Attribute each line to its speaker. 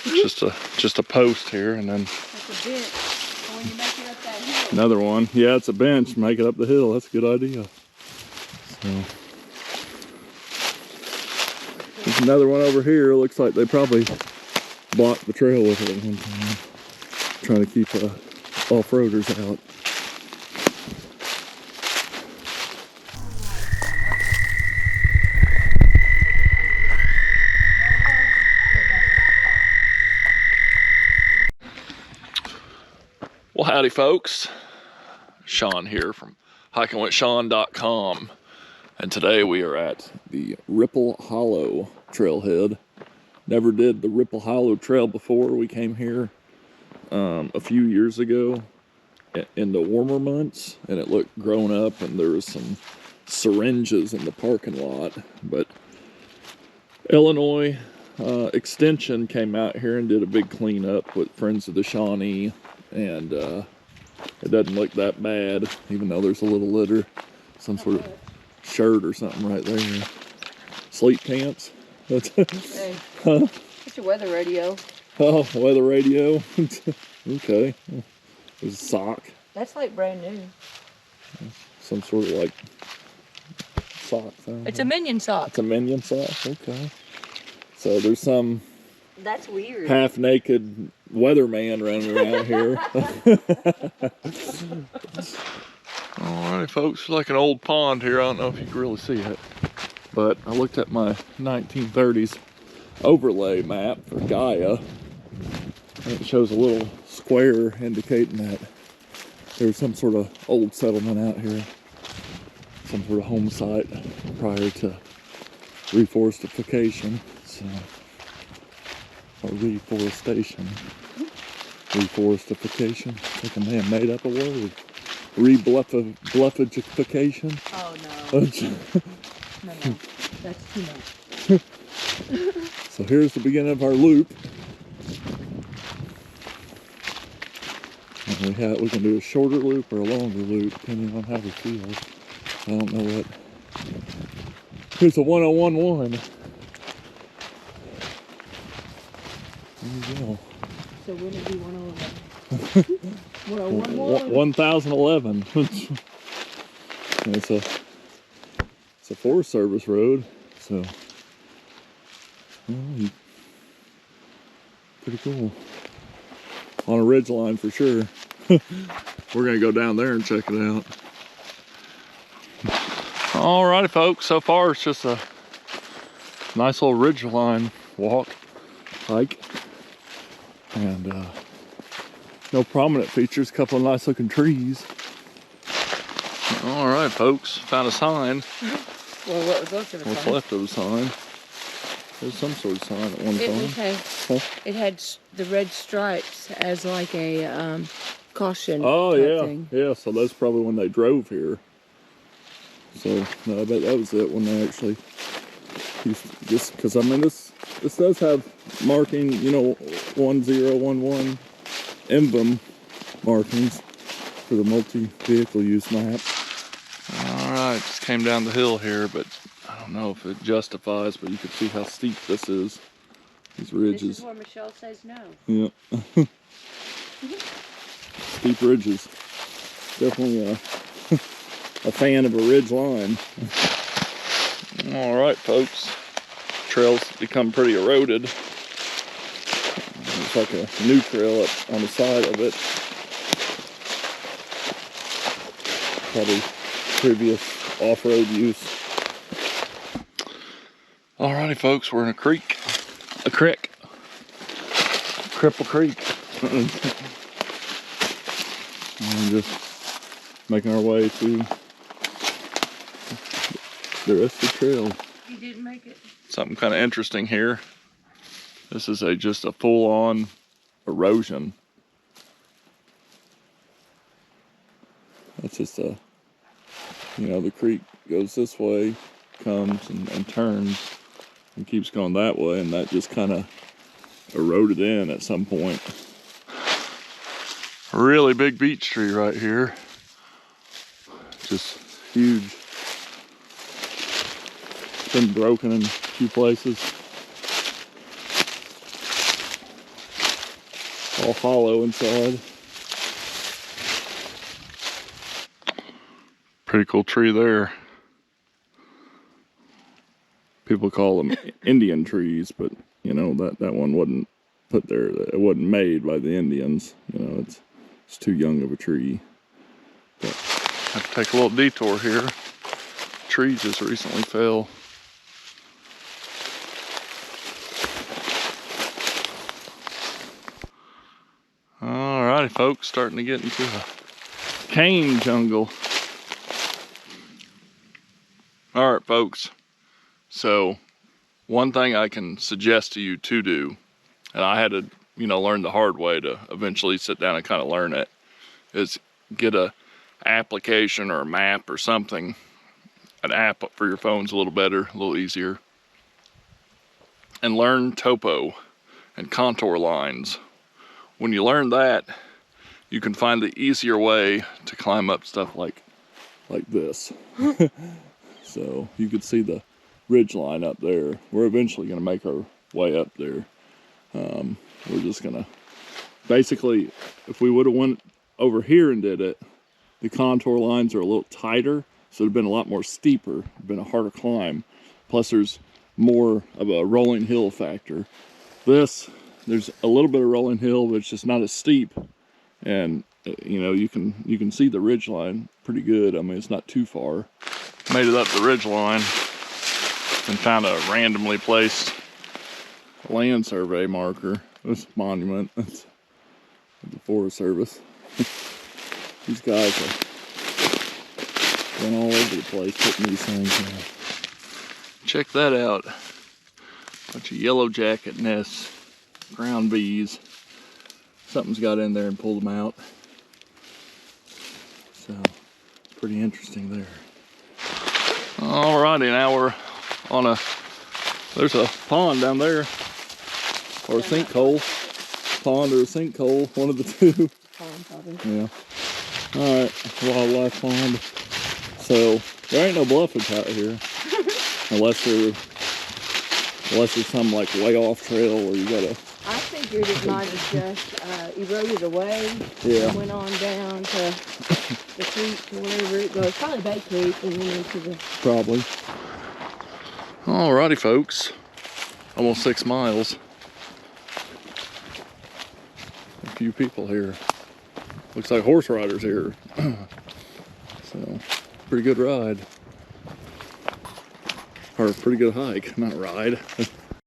Speaker 1: just a post here, and then
Speaker 2: that's a bench. When you make it up that hill.
Speaker 1: Another one. Yeah, it's a bench. Make it up the hill. That's a good idea. So there's another one over here. Looks like they probably blocked the trail with it at one time, trying to keep off-roaders out. Well, howdy folks, Shawn here from hikingwithshawn.com, and today we are at the Ripple Hollow trailhead. Never did the Ripple Hollow trail before. We came here a few years ago in the warmer months, and it looked grown up, and there was some syringes in the parking lot, but Illinois Extension came out here and did a big cleanup with Friends of the Shawnee. And it doesn't look that bad, even though there's a little litter, some sort of shirt or something right there. Sleep pants.
Speaker 2: Hey,
Speaker 1: Huh?
Speaker 2: it's your weather radio.
Speaker 1: Oh, weather radio. Okay. There's a sock.
Speaker 2: That's like brand new.
Speaker 1: Some sort of like sock.
Speaker 2: It's a minion sock.
Speaker 1: It's a minion sock. Okay. So there's some
Speaker 2: That's weird.
Speaker 1: half-naked weatherman running around here. Alrighty folks, like an old pond here. I don't know if you can really see it, but I looked at my 1930s overlay map for Gaia, and it shows a little square indicating that there's some sort of old settlement out here, some sort of home site prior to reforestification. So, or reforestation. Reforestification. I think a man made up a word. Rebluffification.
Speaker 2: Oh no. No, that's too much.
Speaker 1: So here's the beginning of our loop. And we can do a shorter loop or a longer loop, depending on how we feel. I don't know what. Here's a 1011. There you go.
Speaker 2: So wouldn't it be 111?
Speaker 1: 1011. It's a Forest Service road, so pretty cool. On a ridge line for sure. We're gonna go down there and check it out. Alrighty folks, so far it's just a nice little ridge line walk, hike. And no prominent features, a couple of nice looking trees. All right, folks, found a sign.
Speaker 2: Well, what was left of the
Speaker 1: What's
Speaker 2: sign?
Speaker 1: left of the sign? There's some sort of sign at one time.
Speaker 2: It had the red stripes as like a caution.
Speaker 1: Oh
Speaker 2: type
Speaker 1: yeah,
Speaker 2: thing.
Speaker 1: yeah. So that's probably when they drove here. So no, I bet that was it when they actually used to, just because I mean this does have marking, you know, 1011 emblem markings for the multi-vehicle use map. Alright, just came down the hill here, but I don't know if it justifies, but you can see how steep this is. These ridges.
Speaker 2: This is where Michelle says no.
Speaker 1: Yeah. Steep ridges. Definitely a fan of a ridge line. Alright folks. Trail's become pretty eroded. It's like a new trail up on the side of it. Probably previous off-road use. Alrighty folks, we're in a creek. A creek. Cripple Creek. And just making our way to the rest of the trail.
Speaker 2: You didn't make it.
Speaker 1: Something kind of interesting here. This is just a full-on erosion. That's just the creek goes this way, comes and turns, and keeps going that way, and that just kind of eroded in at some point. A really big beech tree right here. Just huge. It's been broken in a few places. all hollow inside. Pretty cool tree there. People call them Indian trees, but you know that one wasn't put there. It wasn't made by the Indians. You know, it's too young of a tree. But I have to take a little detour here. Tree just recently fell. Alrighty, folks, starting to get into the cane jungle. Alright, folks. So, one thing I can suggest to you to do, and I had to, you know, learn the hard way to eventually sit down and kind of learn it, is get a application or a map or something. An app for your phone's a little better, a little easier. And learn topo and contour lines. When you learn that, you can find the easier way to climb up stuff like this. So you could see the ridge line up there. We're eventually going to make our way up there. We're just going to, basically, if we would have went over here and did it, the contour lines are a little tighter, so it'd been a lot more steeper, it'd been a harder climb. Plus there's more of a rolling hill factor. This, there's a little bit of rolling hill, but it's just not as steep. And you know, you can see the ridge line pretty good. I mean, it's not too far. Made it up the ridge line and found a randomly placed land survey marker. This monument, it's the Forest Service. These guys are going all over the place putting these things in. Check that out. Bunch of yellow jacket nests, ground bees. Something's got in there and pulled them out. So, it's pretty interesting there. Alrighty, now we're on there's a pond down there. Or a sinkhole. Pond or a sinkhole, one of the two.
Speaker 2: Pond, probably.
Speaker 1: Yeah. Alright, wildlife pond. So, there ain't no bluffage out here. Unless there's some like way off trail where you gotta...
Speaker 2: I figured it might have just eroded away and went on down to the creek or wherever it goes. Probably Bay Creek and then into the...
Speaker 1: Probably. Alrighty, folks. Almost 6 miles. A few people here. Looks like horse riders here. So, pretty good ride. Or pretty good hike, not ride.